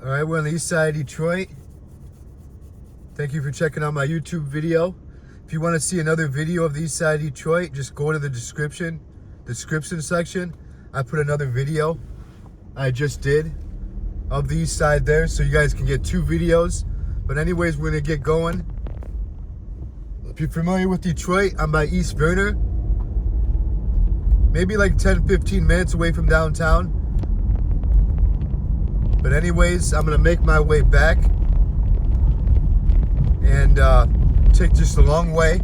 All right, we're on the east side of Detroit. Thank you for checking out my YouTube video. If you want to see another video of the east side of Detroit, just go to the description section. I put another video I just did of the east side there, so you guys can get 2 videos. But anyways, we're gonna get going. If you're familiar with Detroit, I'm by East Verner. Maybe like 10-15 minutes away from downtown. But anyways, I'm gonna make my way back and take just a long way.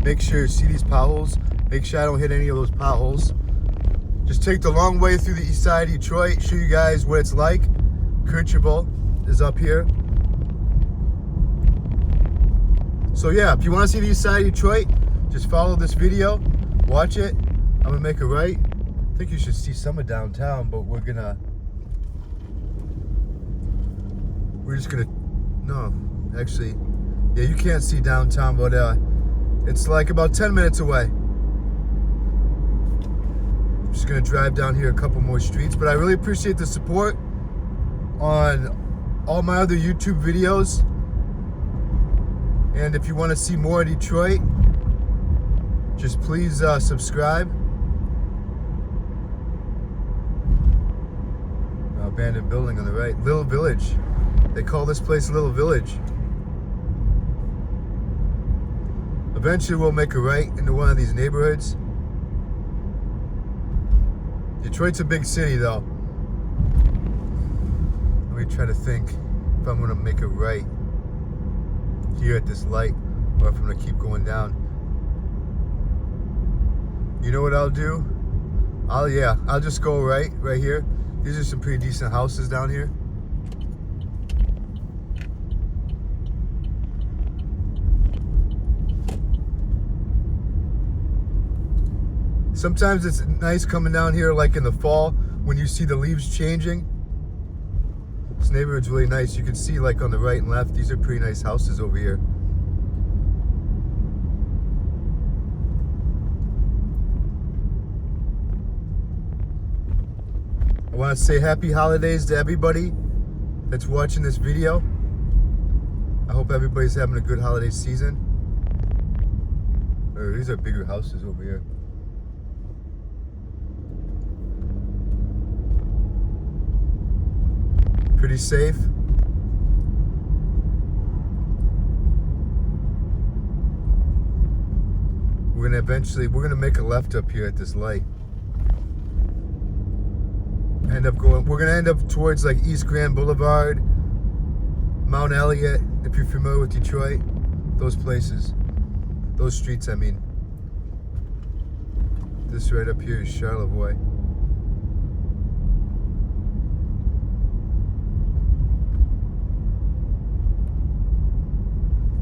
Make sure you see these potholes. Make sure I don't hit any of those potholes. Just take the long way through the east side of Detroit, show you guys what it's like. Kirchable is up here. So yeah, if you want to see the east side of Detroit, just follow this video, watch it. I'm gonna make a right. I think you should see some of downtown, but we're just gonna, no, actually, yeah, you can't see downtown, but it's like about 10 minutes away. I'm just gonna drive down here a couple more streets, but I really appreciate the support on all my other YouTube videos. And if you want to see more of Detroit, just please subscribe. Abandoned building on the right. Little Village. They call this place Little Village. Eventually we'll make a right into one of these neighborhoods. Detroit's a big city though. Let me try to think if I'm gonna make a right here at this light or if I'm gonna keep going down. You know what I'll do? I'll just go right here. These are some pretty decent houses down here. Sometimes it's nice coming down here like in the fall when you see the leaves changing. This neighborhood's really nice. You can see like on the right and left, these are pretty nice houses over here. I want to say happy holidays to everybody that's watching this video. I hope everybody's having a good holiday season. These are bigger houses over here. Pretty safe. We're gonna make a left up here at this light. We're gonna end up towards like East Grand Boulevard, Mount Elliott, if you're familiar with Detroit, those places, those streets I mean. This right up here is Charlevoix.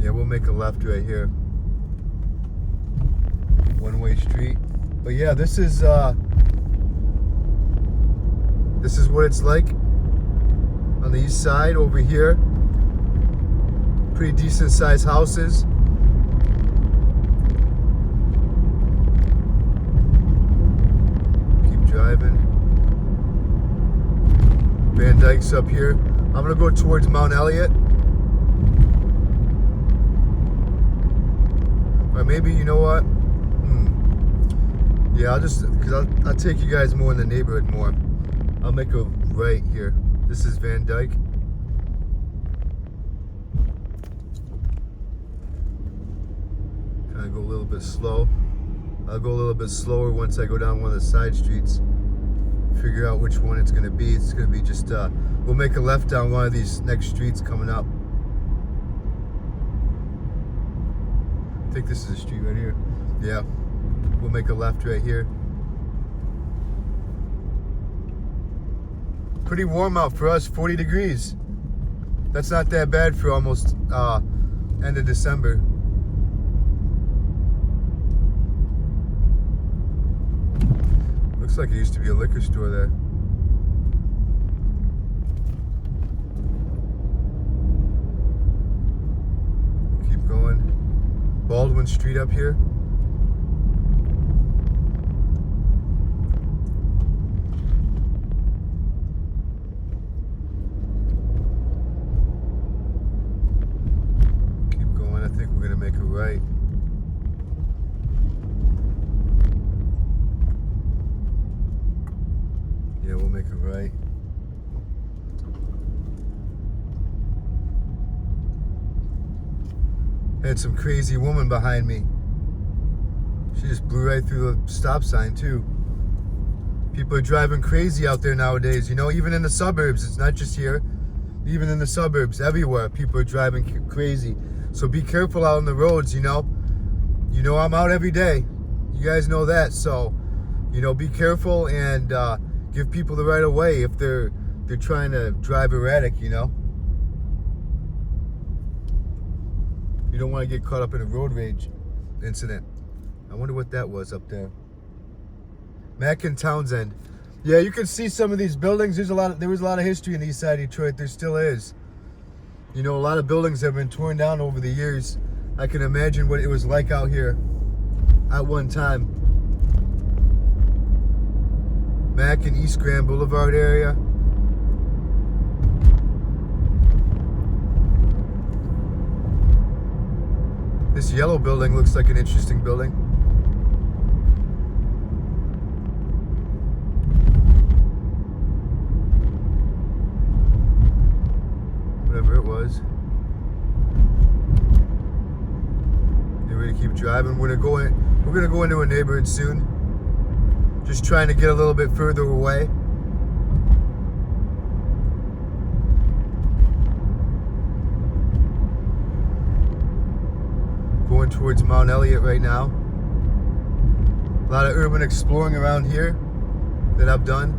Yeah, we'll make a left right here. One-way street. But yeah, this is what it's like on the east side over here. Pretty decent sized houses. Keep driving. Van Dyke's up here. I'm gonna go towards Mount Elliott. Or maybe, you know what? Yeah, I'll take you guys more in the neighborhood more. I'll make a right here. This is Van Dyke. Kind of go a little bit slow. I'll go a little bit slower once I go down one of the side streets. Figure out which one it's gonna be. It's gonna be just, we'll make a left down one of these next streets coming up. I think this is a street right here. Yeah, we'll make a left right here. Pretty warm out for us, 40 degrees. That's not that bad for almost end of December. Looks like it used to be a liquor store there. Keep going. Baldwin Street up here. right. Yeah, we'll make a right. Had some crazy woman behind me. She just blew right through the stop sign too. People are driving crazy out there nowadays, you know, even in the suburbs. It's not just here. Even in the suburbs, everywhere, people are driving crazy. So be careful out on the roads, you know. You know I'm out every day. You guys know that. So, you know, be careful and give people the right of way if they're trying to drive erratic, you know. You don't want to get caught up in a road rage incident. I wonder what that was up there. Mack and Townsend. Yeah, you can see some of these buildings. There was a lot of history in the east side of Detroit. There still is. You know, a lot of buildings have been torn down over the years. I can imagine what it was like out here at one time. Mack and East Grand Boulevard area. This yellow building looks like an interesting building. Whatever it was. You ready to keep driving? We're gonna go into a neighborhood soon. Just trying to get a little bit further away. Going towards Mount Elliott right now. A lot of urban exploring around here that I've done.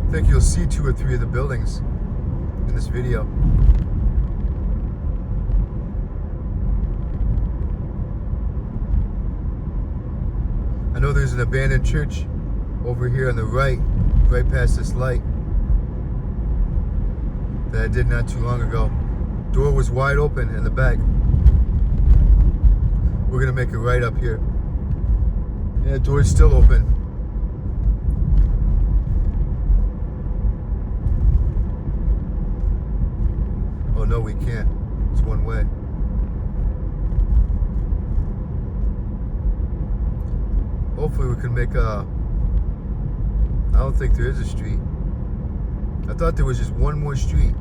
I think you'll see 2 or 3 of the buildings in this video. I know there's an abandoned church over here on the right past this light that I did not too long ago. Door was wide open in the back. We're gonna make a right up here. Yeah, door's still open. Oh no, we can't. It's one way. Hopefully we can make a... I don't think there is a street. I thought there was just one more street.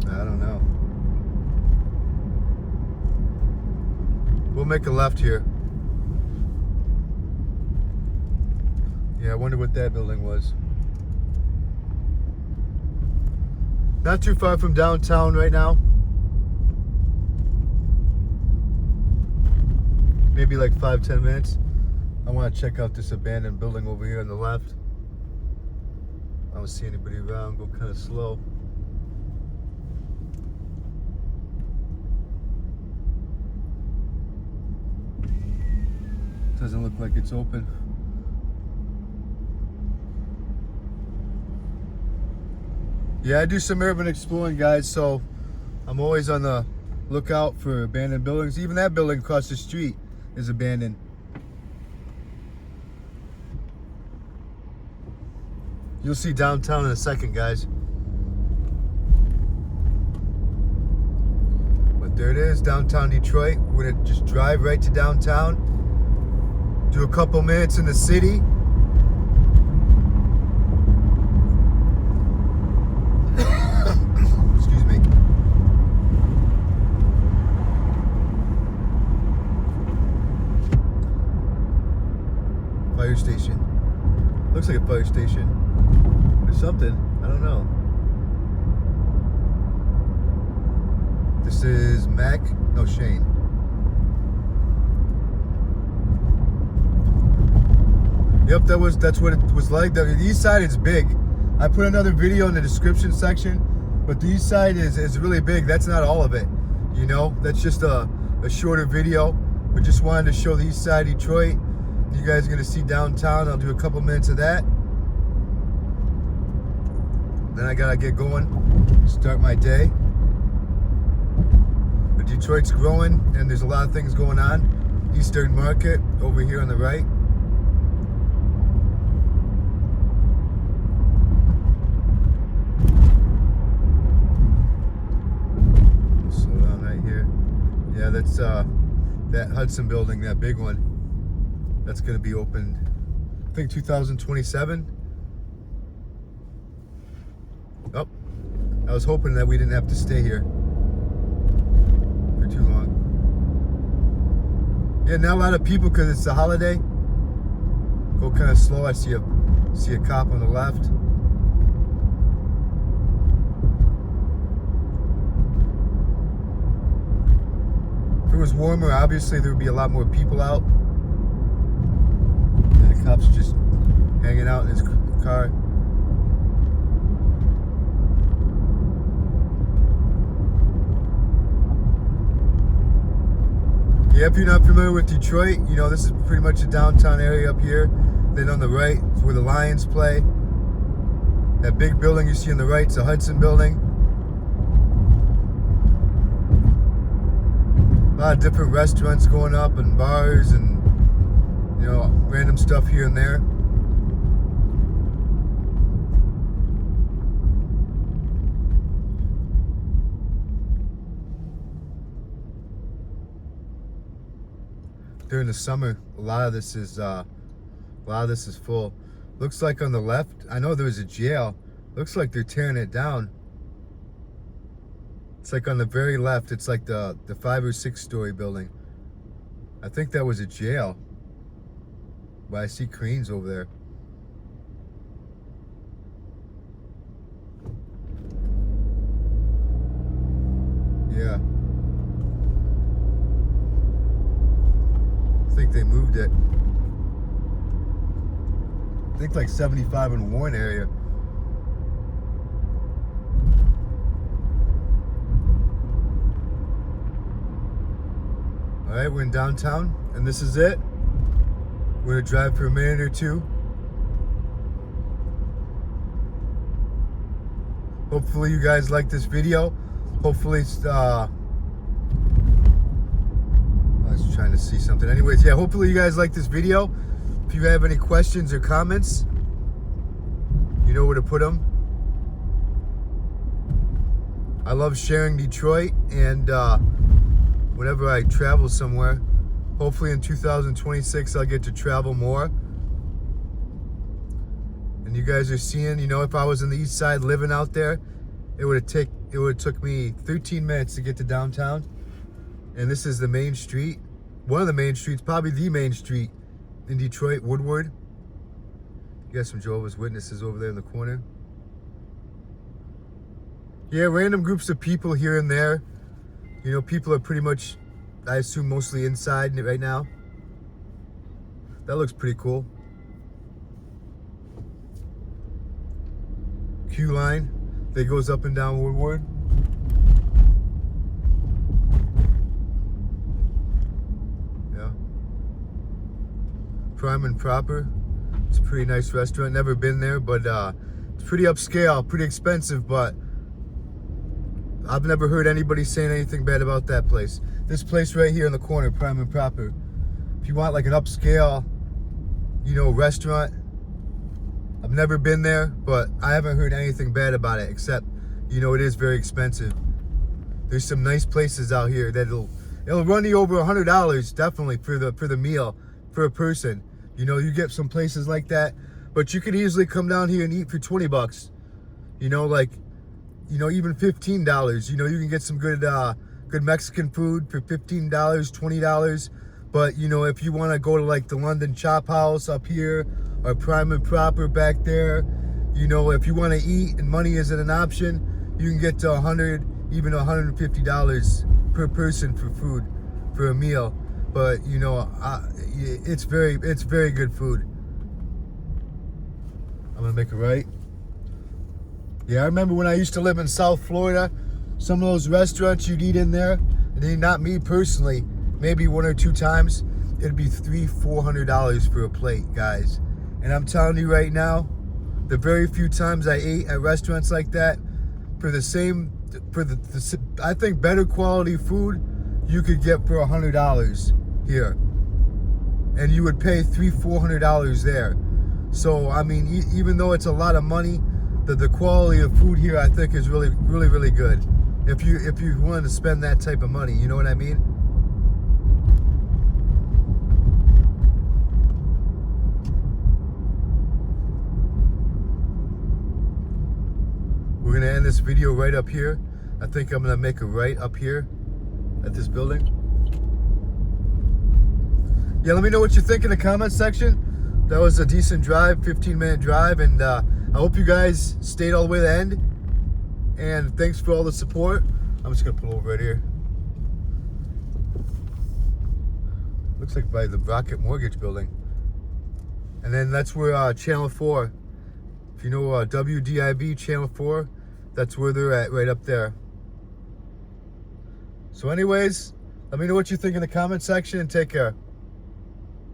I don't know. We'll make a left here. Yeah, I wonder what that building was. Not too far from downtown right now. Maybe like 5-10 minutes. I want to check out this abandoned building over here on the left. I don't see anybody around. Go kind of slow. Doesn't look like it's open. Yeah, I do some urban exploring, guys, so I'm always on the lookout for abandoned buildings. Even that building across the street is abandoned. You'll see downtown in a second, guys. But there it is, downtown Detroit. We're gonna just drive right to downtown. Do a couple minutes in the city. Excuse me. Fire station. Looks like a fire station. Or something. I don't know. This is Mack. No, Shane. Yep, that's what it was like. The east side is big. I put another video in the description section, but the east side is really big. That's not all of it, you know. That's just a shorter video. We just wanted to show the east side of Detroit. You guys are gonna see downtown. I'll do a couple minutes of that. Then I gotta get going, start my day. But Detroit's growing, and there's a lot of things going on. Eastern Market over here on the right. Slow that's that Hudson building, that big one. That's going to be opened, I think 2027. Oh, I was hoping that we didn't have to stay here for too long. Yeah, not a lot of people because it's a holiday. Go kind of slow. I see a cop on the left. If it was warmer, obviously there would be a lot more people out. And the cop's just hanging out in his car. Yeah, if you're not familiar with Detroit, you know, this is pretty much a downtown area up here. Then on the right is where the Lions play. That big building you see on the right is the Hudson building. A lot of different restaurants going up and bars and, you know, random stuff here and there. During the summer, a lot of this is full. Looks like on the left, I know there was a jail. Looks like they're tearing it down. It's like on the very left. It's like the 5 or 6 story building. I think that was a jail. But I see cranes over there. Yeah. I think they moved it. I think like 75 in Warren area. All right, we're in downtown, and this is it. We're gonna drive for a minute or two. Hopefully you guys like this video. Hopefully it's, I was trying to see something. Anyways, yeah, hopefully you guys like this video. If you have any questions or comments, you know where to put them. I love sharing Detroit, and whenever I travel somewhere, hopefully in 2026 I'll get to travel more. And you guys are seeing, you know, if I was on the east side living out there, it would have took me 13 minutes to get to downtown. And this is the main street, one of the main streets, probably the main street in Detroit, Woodward. You got some Jehovah's Witnesses over there in the corner. Yeah, random groups of people here and there. You know, people are pretty much, I assume, mostly inside right now. That looks pretty cool. Q line that goes up and down Woodward. Yeah. Prime and Proper. It's a pretty nice restaurant. Never been there, but it's pretty upscale, pretty expensive, but I've never heard anybody saying anything bad about that place. This place right here in the corner, Prime and Proper. If you want like an upscale, you know, restaurant, I've never been there, but I haven't heard anything bad about it, except, you know, it is very expensive. There's some nice places out here that it'll run you over $100 definitely for the meal for a person. You know, you get some places like that, but you could easily come down here and eat for 20 bucks. You know, like, you know, even $15. You know, you can get some good Mexican food for $15, $20. But, you know, if you want to go to like the London Chop House up here or Prime and Proper back there, you know, if you want to eat and money isn't an option, you can get to $100, even $150 per person for food, for a meal. But, you know, it's very good food. I'm going to make a right. Yeah, I remember when I used to live in South Florida, some of those restaurants you'd eat in there, and then not me personally, maybe 1 or 2 times, it'd be $300-400 for a plate, guys. And I'm telling you right now, the very few times I ate at restaurants like that, for the I think better quality food, you could get for $100 here, and you would pay $300-400 there. So I mean, even though it's a lot of money, the quality of food here, I think, is really good. If you want to spend that type of money, you know what I mean? we're gonna end this video right up here. I think I'm gonna make a right up here at this building. Yeah, let me know what you think in the comment section. That was a decent drive, 15-minute drive, and I hope you guys stayed all the way to the end. And thanks for all the support. I'm just gonna pull over right here. Looks like by the Rocket Mortgage building. And then that's where Channel 4, if you know WDIB Channel 4, that's where they're at, right up there. So anyways, let me know what you think in the comment section and take care.